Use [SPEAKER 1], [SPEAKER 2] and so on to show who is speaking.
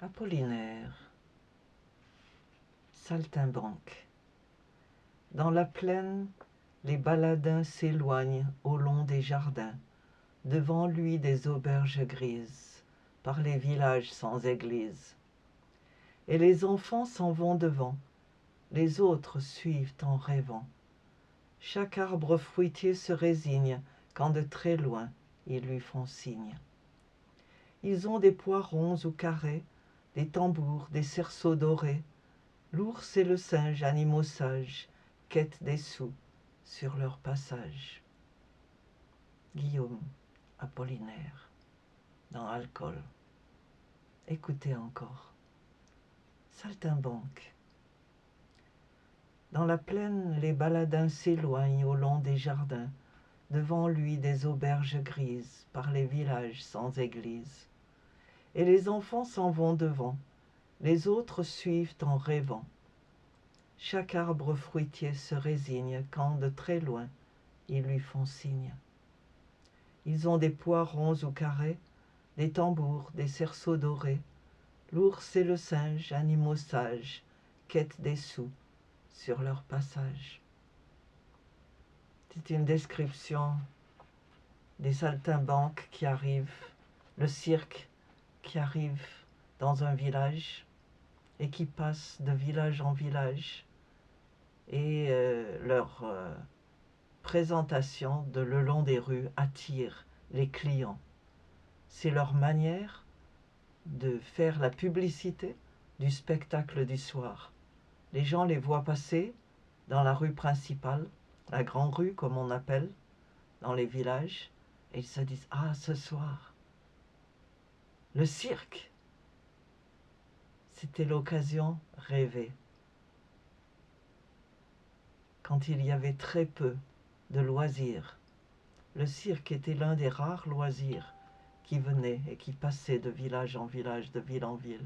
[SPEAKER 1] Apollinaire, saltimbanque. Dans la plaine, les baladins s'éloignent au long des jardins, devant lui des auberges grises, par les villages sans église. Et les enfants s'en vont devant, les autres suivent en rêvant. Chaque arbre fruitier se résigne quand de très loin ils lui font signe. Ils ont des pois ronds ou carrés, des tambours, des cerceaux dorés. L'ours et le singe, animaux sages, quêtent des sous sur leur passage. Guillaume Apollinaire, dans Alcool. Écoutez encore. Saltimbanque. Dans la plaine, les baladins s'éloignent au long des jardins, devant lui des auberges grises, par les villages sans église. Et les enfants s'en vont devant, les autres suivent en rêvant. Chaque arbre fruitier se résigne quand de très loin ils lui font signe. Ils ont des pois ronds ou carrés, des tambours, des cerceaux dorés. L'ours et le singe, animaux sages, quêtent des sous sur leur passage. C'est une description des saltimbanques qui arrivent, le cirque qui arrive dans un village et qui passe de village en village, et leur présentation de le long des rues attire les clients. C'est leur manière de faire la publicité du spectacle du soir. Les gens les voient passer dans la rue principale, la grande rue comme on appelle, dans les villages, et ils se disent « Ah, ce soir, le cirque !» C'était l'occasion rêvée. Quand il y avait très peu de loisirs, le cirque était l'un des rares loisirs qui venait et qui passait de village en village, de ville en ville.